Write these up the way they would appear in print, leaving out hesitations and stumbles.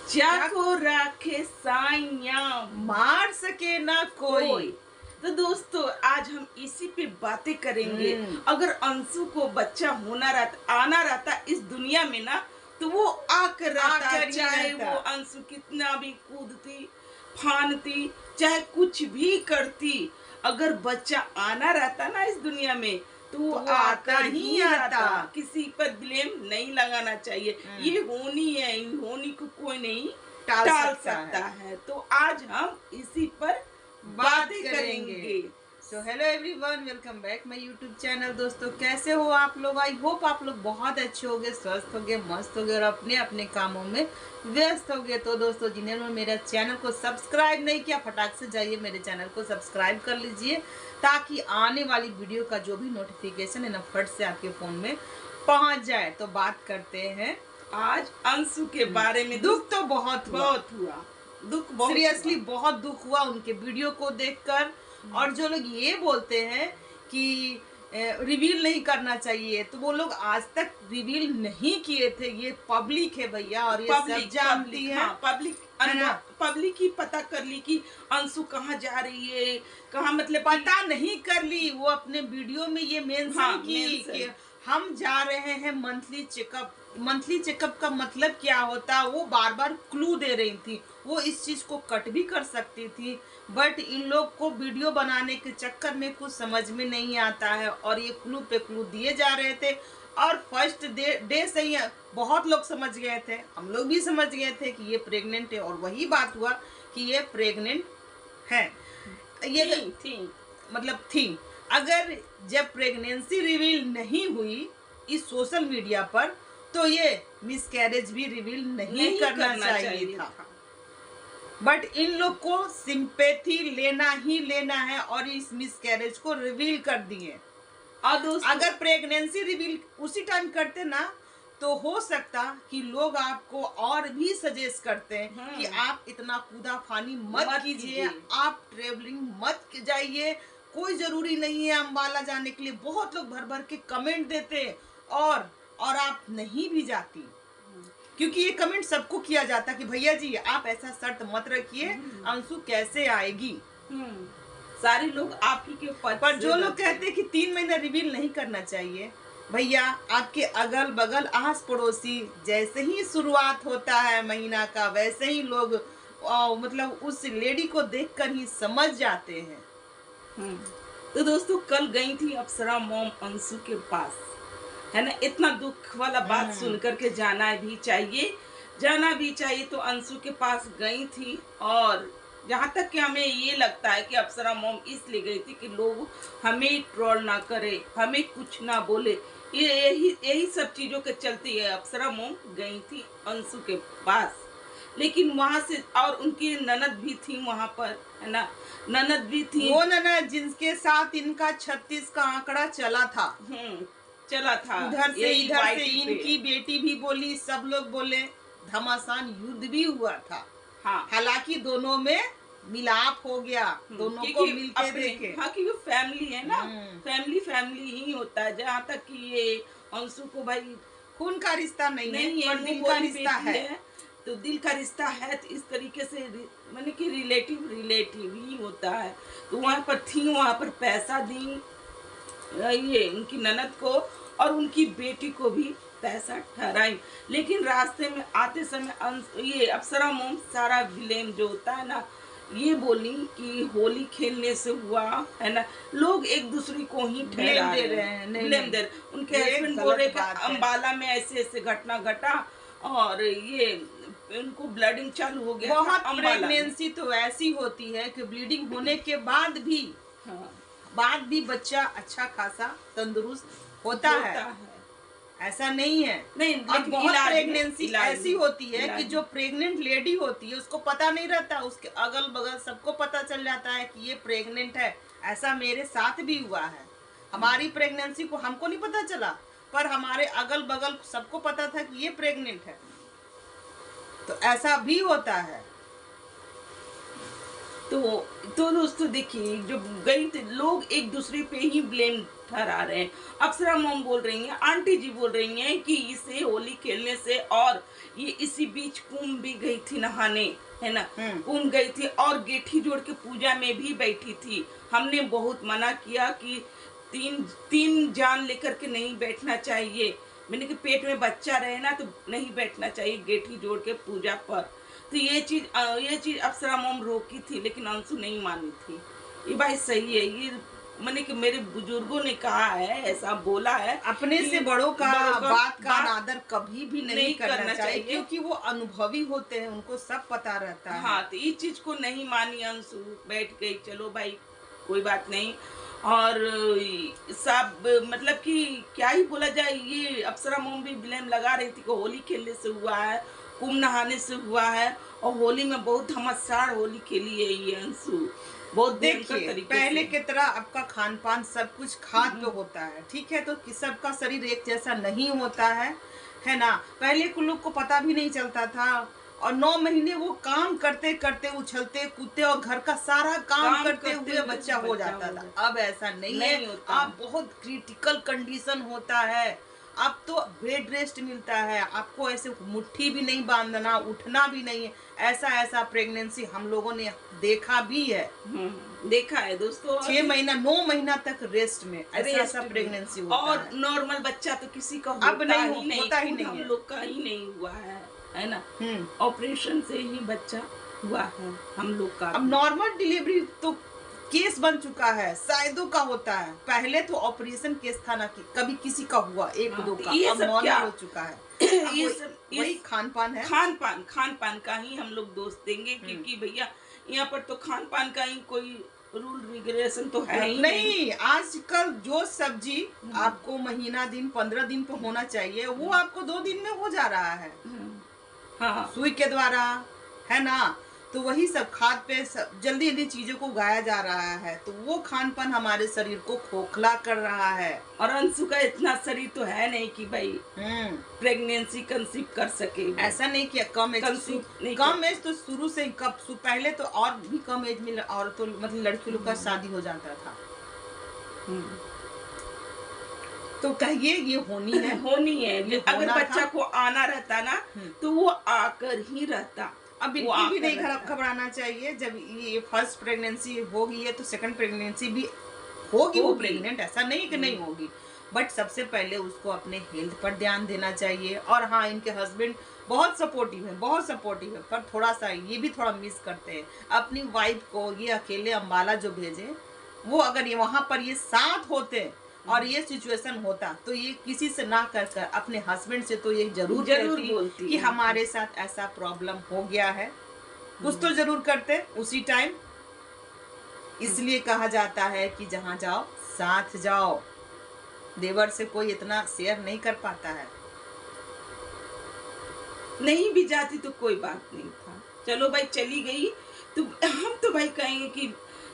जाको राखे साइया मार सके ना कोई। तो दोस्तों आज हम इसी पे बातें करेंगे। अगर अंशु को बच्चा आना रहता इस दुनिया में ना, तो वो आकर रहता, चाहे वो अंशु कितना भी कूदती फानती, चाहे कुछ भी करती, अगर बच्चा आना रहता ना इस दुनिया में तो वो आता ही आता। किसी पर ब्लेम नहीं लगाना चाहिए। ये होनी को कोई नहीं टाल सकता है। तो आज हम इसी पर बातें करेंगे। So hello everyone, welcome back my YouTube channel. दोस्तों कैसे हो आप लोग? आई होप आप लोग बहुत अच्छे होंगे, स्वस्थ होंगे, मस्त होंगे और अपने अपने कामों में व्यस्त होंगे। तो दोस्तों जिन्होंने मेरे चैनल को सब्सक्राइब नहीं किया, फटाक से जाइए मेरे चैनल को सब्सक्राइब कर लीजिए, ताकि आने वाली वीडियो का जो भी नोटिफिकेशन है ना फट से आपके फ़ोन में पहुँच जाए। तो बात करते हैं आज अंशु के बारे में। दुख तो बहुत हुआ, दुख सीरियसली बहुत दुख हुआ उनके वीडियो को देखकर। और जो लोग ये बोलते हैं कि रिवील नहीं करना चाहिए, तो वो लोग आज तक रिवील नहीं किए थे। ये पब्लिक है भैया, और ये सब जानती है। पब्लिक ही पता कर ली कि अंशु कहाँ जा रही है, कहाँ, मतलब पता नहीं कर ली, वो अपने वीडियो में ये मेंशन की कि हम जा रहे हैं मंथली चेकअप। मंथली चेकअप का मतलब क्या होता है वो बार बार क्लू दे रही थी। वो इस चीज को कट भी कर सकती थी, बट इन लोग को वीडियो बनाने के चक्कर में कुछ समझ में नहीं आता है, और ये क्लू पे क्लू दिए जा रहे थे। और फर्स्ट डे से ही बहुत लोग समझ गए थे, हम लोग भी समझ गए थे कि ये प्रेग्नेंट है। और वही बात हुआ कि ये प्रेग्नेंट है। ये थी। अगर जब प्रेगनेंसी रिवील नहीं हुई इस सोशल मीडिया पर, तो ये मिसकैरेज भी रिवील नहीं करना चाहिए था। बट इन लोग को सिंपैथी लेना ही लेना है, और इस मिसकैरेज को रिवील कर दिए। और अगर प्रेगनेंसी रिवील उसी टाइम करते ना, तो हो सकता कि लोग आपको और भी सजेस्ट करते हैं कि आप इतना कूदा फानी मत कीजिए, आप ट्रेवलिंग मत जाइए, कोई जरूरी नहीं है अम्बाला जाने के लिए। बहुत लोग भर भर के कमेंट देते, और आप नहीं भी जाती, क्योंकि ये कमेंट सबको किया जाता कि भैया जी आप ऐसा शर्त मत रखिए, अंशु कैसे आएगी। सारे लोग आप ही के पर जो लोग कहते हैं कि 3 महीना रिवील नहीं करना चाहिए, भैया आपके अगल बगल आस पड़ोसी जैसे ही शुरुआत होता है महीना का, वैसे ही लोग मतलब उस लेडी को देखकर ही समझ जाते हैं। तो दोस्तों कल गई थी अप्सरा मॉम अंशु के पास, है ना। इतना दुख वाला बात सुन करके जाना भी चाहिए। तो अंशु के पास गई थी, और जहाँ तक कि हमें ये लगता है कि अप्सरा मॉम इसलिए गई थी कि लोग हमें ट्रोल ना करे, हमें कुछ ना बोले, यही सब चीजों के चलते है अप्सरा मॉम गई थी अंशु के पास। लेकिन वहां से, और उनकी ननद भी थी वहां पर, है ना, ननद भी थी, वो ननद जिनके साथ इनका 36 का आंकड़ा चला था। उधर से इधर से इनकी बेटी भी बोली, सब लोग बोले, घमासान युद्ध भी हुआ था। हालांकि दोनों में मिलाप हो गया, दोनों को मिलते देखे। क्योंकि फैमिली है ना, फैमिली ही होता है। जहाँ तक कि ये अंशु को भाई खून का रिश्ता नहीं है, पर दिल का रिश्ता है। तो दिल का रिश्ता है, तो इस तरीके से माने कि रिलेटिव ही होता है। तो वहाँ पर थी, वहाँ पर पैसा दी ये उनकी ननद को, और उनकी बेटी को भी पैसा ठहराई। लेकिन रास्ते में आते समय ये अप्सरा मॉम सारा ब्लेम जो होता है ना, ये बोली कि होली खेलने से हुआ, है ना। लोग एक दूसरे को ही ब्लेम दे रहे हैं। उनके हस्बैंड बोल रहे अम्बाला में ऐसे घटना घटा, और ये उनको ब्लीडिंग चालू हो गया। बहुत प्रेगनेंसी तो ऐसी होती है कि ब्लीडिंग होने के बाद भी बच्चा अच्छा खासा तंदुरुस्त होता है। ऐसा नहीं है। और बहुत प्रेगनेंसी ऐसी होती है कि जो प्रेग्नेंट लेडी होती है उसको पता नहीं रहता, उसके अगल बगल सबको पता चल जाता है कि ये प्रेग्नेंट है। ऐसा मेरे साथ भी हुआ है। हमारी प्रेगनेंसी को हमको नहीं पता चला, पर हमारे अगल बगल सबको पता था कि ये प्रेग्नेंट है। तो ऐसा भी होता है। तो दोस्तों देखिए, जब गई थी, लोग एक दूसरे पे ही ब्लेम पत्थर आ रहे हैं। अप्सरा मॉम बोल रही हैं, आंटी जी बोल रही हैं कि इसे होली खेलने से, और ये इसी बीच कुंभ भी गई थी नहाने, है ना, कुंभ गई थी और गेठी जोड़ के पूजा में भी बैठी थी। हमने बहुत मना किया कि तीन जान लेकर के नहीं बैठना चाहिए, मैंने कि पेट में बच्चा रहे ना तो नहीं बैठना चाहिए गेठी जोड़ के पूजा पर। तो ये चीज अप्सरा मॉम रोकी थी, लेकिन अंशु नहीं मानी थी। ये भाई सही है, ये मैंने कि मेरे बुजुर्गों ने कहा है, ऐसा बोला है, अपने से बड़ों का बात का अनादर कभी भी नहीं करना चाहिए, क्योंकि वो अनुभवी होते हैं, उनको सब पता रहता है। हाँ, तो इस चीज को नहीं मानी अंशु, बैठ गई, चलो भाई कोई बात नहीं। और सब मतलब कि क्या ही बोला जाए, ये अप्सरा मॉम भी ब्लेम लगा रही थी कि होली खेलने से हुआ है, कुंभ नहाने से हुआ है, और होली में बहुत धमसार होली खेली है ये अंशु, बहुत देखिए पहले की तरह आपका खान पान सब कुछ खाद पे होता है, ठीक है, तो सबका शरीर एक जैसा नहीं होता है ना। पहले के लोग को पता भी नहीं चलता था, और 9 महीने वो काम करते करते उछलते कूदते और घर का सारा काम करते हुए बच्चा हो जाता था। अब ऐसा नहीं है, अब बहुत क्रिटिकल कंडीशन होता है, अब तो बेड रेस्ट मिलता है, आपको ऐसे मुट्ठी भी नहीं बांधना, उठना भी नहीं है। ऐसा प्रेगनेंसी हम लोगों ने देखा भी है, देखा है दोस्तों। 6 महीना 9 महीना तक रेस्ट में ऐसा प्रेगनेंसी होता और है। नॉर्मल बच्चा तो किसी का अब नहीं होता ही नहीं, हम लोग का ही नहीं हुआ है ना। ऑपरेशन से ही बच्चा हुआ है हम लोग का। अब नॉर्मल डिलीवरी तो केस बन चुका है, शायदों का होता है, पहले तो ऑपरेशन केस था ना, कि कभी किसी का हुआ 1-2 का, अब नॉर्मल हो चुका है। ये सब वही खान पान है, खान पान का ही हम लोग दोष देंगे, क्योंकि भैया यहाँ पर तो खान पान का ही कोई रूल रेगुलेशन तो है ही नहीं। आजकल जो सब्जी आपको महीना दिन 15 दिन पे होना चाहिए, वो आपको 2 दिन में हो जा रहा है, हाँ, सुई के द्वारा, है ना। तो वही सब खाद पे जल्दी जल्दी चीजों को उगाया जा रहा है, तो वो खान पान हमारे शरीर को खोखला कर रहा है। और अंशु का इतना शरीर तो है नहीं कि भाई प्रेगनेंसी कंसीव कर सके। ऐसा नहीं किया, कम एज तो शुरू से पहले तो और भी कम एज में औरतों मतलब लड़की लोग का शादी हो जाता था। तो कहिए ये होनी है अगर बच्चा को आना रहता ना तो वो आकर ही रहता। अब बिल्कुल भी नहीं घबराना चाहिए। जब ये फर्स्ट प्रेगनेंसी होगी है तो सेकंड प्रेगनेंसी भी होगी, वो प्रेग्नेंट ऐसा नहीं कि नहीं होगी, बट सबसे पहले उसको अपने हेल्थ पर ध्यान देना चाहिए। और हाँ, इनके हस्बैंड बहुत सपोर्टिव है, पर थोड़ा सा ये भी थोड़ा मिस करते हैं अपनी वाइफ को। ये अकेले अंबाला जो भेजे, वो अगर ये वहां पर ये साथ होते और ये सिचुएशन होता तो ये किसी से ना कर अपने हस्बैंड से तो ये जरूर बोलती कि हमारे साथ ऐसा प्रॉब्लम हो गया है, कुछ तो जरूर करते उसी टाइम। इसलिए कहा जाता है कि जहाँ जाओ साथ जाओ, देवर से कोई इतना शेयर नहीं कर पाता है। नहीं भी जाती तो कोई बात नहीं था, चलो भाई चली गई तो हम तो भाई कहेंगे कि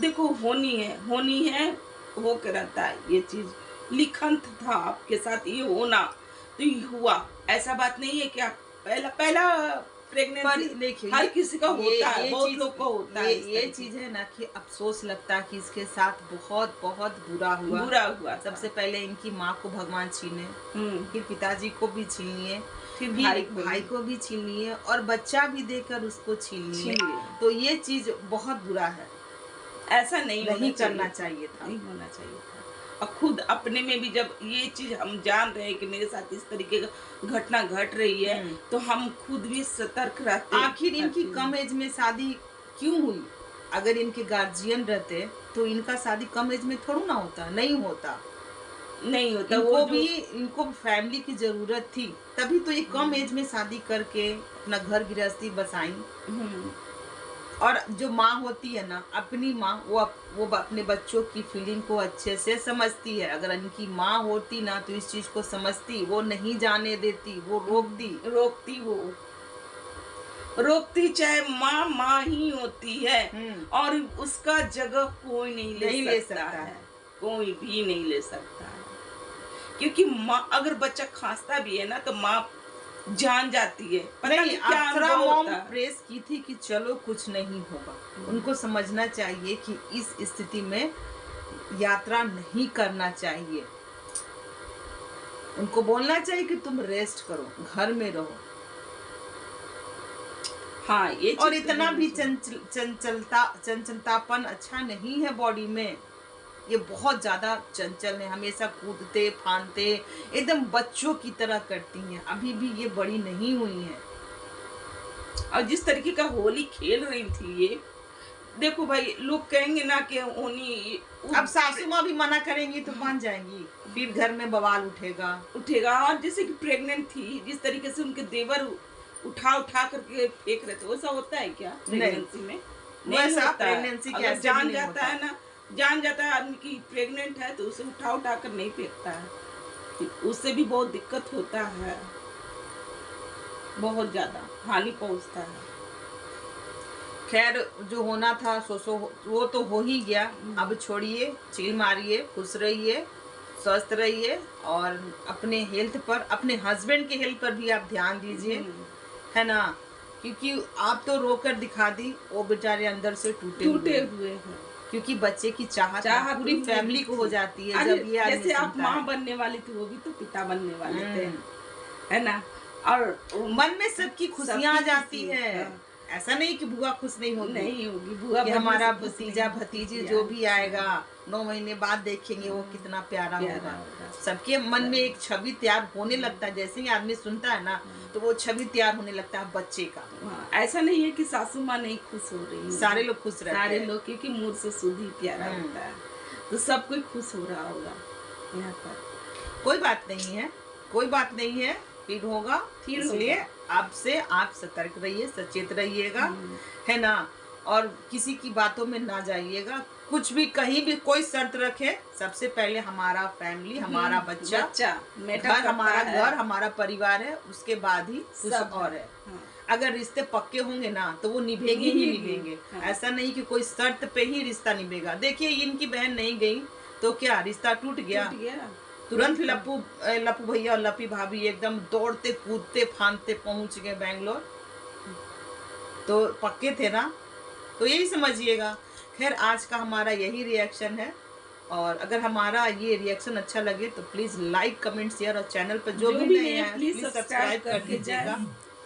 देखो होनी है, हो के रहता है, ये चीज लिखन था आपके साथ, ये होना तो ये हुआ। ऐसा बात नहीं है कि आप पहला प्रेगनेंसी हर किसी का होता है, बहुत लोग को होता है। ये चीज है ना कि अफसोस लगता है कि इसके साथ बहुत बहुत बुरा हुआ। सबसे पहले इनकी माँ को भगवान छीने, फिर पिताजी को भी छीन लिए, फिर भाई को भी छीन लिए, और बच्चा भी देकर उसको छीन लिए। तो ये चीज बहुत बुरा है, ऐसा नहीं करना चाहिए था, नहीं होना चाहिए था। और खुद अपने में भी जब ये चीज हम जान रहे हैं कि मेरे साथ इस तरीके का घटना घट रही है तो हम खुद भी सतर्क रहते हैं। आखिर इनकी कम एज में शादी क्यों हुई? अगर इनके गार्जियन रहते तो इनका शादी कम एज में थोड़ा ना होता, नहीं होता। इनको फैमिली की जरूरत थी, तभी तो ये कम एज में शादी करके अपना घर गृहस्थी बसाई। और जो माँ होती है ना, अपनी माँ, वो अपने बच्चों की फीलिंग को अच्छे से समझती है। अगर इनकी माँ होती ना तो इस चीज को समझती, वो नहीं जाने देती, वो रोकती चाहे माँ ही होती है, और उसका जगह कोई नहीं ले सकता है, कोई भी नहीं ले सकता है। क्योंकि माँ, अगर बच्चा खांसता भी है ना तो माँ जान जाती है। नहीं, अप्सरा मॉम प्रेस की थी कि चलो कुछ नहीं होगा। उनको समझना चाहिए कि इस स्थिति में यात्रा नहीं करना चाहिए। उनको बोलना चाहिए कि तुम रेस्ट करो, घर में रहो। हाँ, ये और चीज़ तो इतना भी बिल्कुल चंचलतापन अच्छा नहीं है बॉडी में। ये बहुत ज्यादा चंचल है, हमेशा कूदते फांदते एकदम बच्चों की तरह करती हैं। अभी भी ये बड़ी नहीं हुई हैं। और जिस तरीके का होली खेल रही थी ये, देखो भाई, लोग कहेंगे ना कि होनी अब सासू माँ भी मना करेंगी तो मान जाएंगी, फिर घर में बवाल उठेगा। और जैसे कि प्रेग्नेंट थी, जिस तरीके से उनके देवर उठा उठा करके फेंक रहे थे, वैसा होता है क्या प्रेगनेंसी में? नहीं वैसा होता है। प्रेगनेंसी अगर कैसे जान भी नहीं जाता होता। है ना, जान जाता है आदमी की प्रेग्नेंट है, तो उसे उठा उठा कर नहीं फेंकता है। उससे भी बहुत दिक्कत होता है, बहुत ज्यादा हानि पहुंचता है। खैर, जो होना था सो वो तो हो ही गया। अब छोड़िए, चिल मारिए, खुश रहिए, स्वस्थ रहिए, और अपने हेल्थ पर, अपने हस्बैंड के हेल्थ पर भी आप ध्यान दीजिए, है ना। क्योंकि आप तो रोकर दिखा दी, वो बेचारे अंदर से टूटे हुए हैं। क्योंकि बच्चे की चाहत पूरी फैमिली को हो जाती है जब ये आदमी जैसे आप सुनता माँ है। बनने वाली थी, वो भी तो पिता बनने वाले थे, है ना। और मन में सबकी खुशियां आ जाती खुशी, है। हाँ। ऐसा नहीं कि बुआ खुश नहीं होगी, नहीं होगी बुआ कि बनने हमारा से खुश भतीजा नहीं, भतीजी जो भी आएगा 9 महीने बाद देखेंगे वो कितना प्यारा होगा। सबके मन में एक छवि तैयार होने लगता है। जैसे ही आदमी सुनता है ना, तो वो छवि तैयार होने लगता है बच्चे का। ऐसा नहीं है कि सासू माँ नहीं खुश हो रही, सारे लोग खुश रहते हैं। सारे लोग, क्योंकि मुंह से शुद्ध ही प्यारा होता है, तो सब कोई खुश हो रहा होगा यहाँ पर। कोई बात नहीं है, कोई बात नहीं है, फिर होगा। इसलिए आपसे आप सतर्क रहिए, सचेत रहिएगा, है ना। और किसी की बातों में ना जाइएगा। कुछ भी कहीं भी कोई शर्त रखे, सबसे पहले हमारा फैमिली, हमारा बच्चा घर, हमारा घर, हमारा परिवार है, उसके बाद ही कुछ और है। अगर रिश्ते पक्के होंगे ना, तो वो निभेंगे ही निभेंगे। ऐसा नहीं कि कोई शर्त पे ही रिश्ता निभेगा। देखिए, इनकी बहन नहीं गई तो क्या रिश्ता टूट गया। तुरंत लप्पू भैया और लप्पी भाभी एकदम दौड़ते कूदते फांदते पहुंच गए बेंगलोर। तो पक्के थे ना, तो यही समझिएगा। खैर, आज का हमारा यही रिएक्शन है। और अगर हमारा ये रिएक्शन अच्छा लगे तो प्लीज लाइक, कमेंट, शेयर, और चैनल पर जो भी नए हैं प्लीज सब्सक्राइब कर दीजिएगा।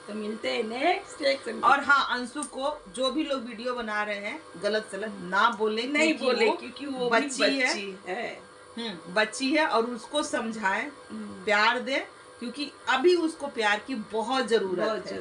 तो मिलते हैं नेक्स्ट रिएक्शन। और हाँ, अंशु को जो भी लोग वीडियो बना रहे हैं गलत सलत ना बोले, नहीं बोले, क्योंकि वो बच्ची है। बच्ची है, और उसको समझाएं, प्यार दे, क्योंकि अभी उसको प्यार की बहुत जरूरत है।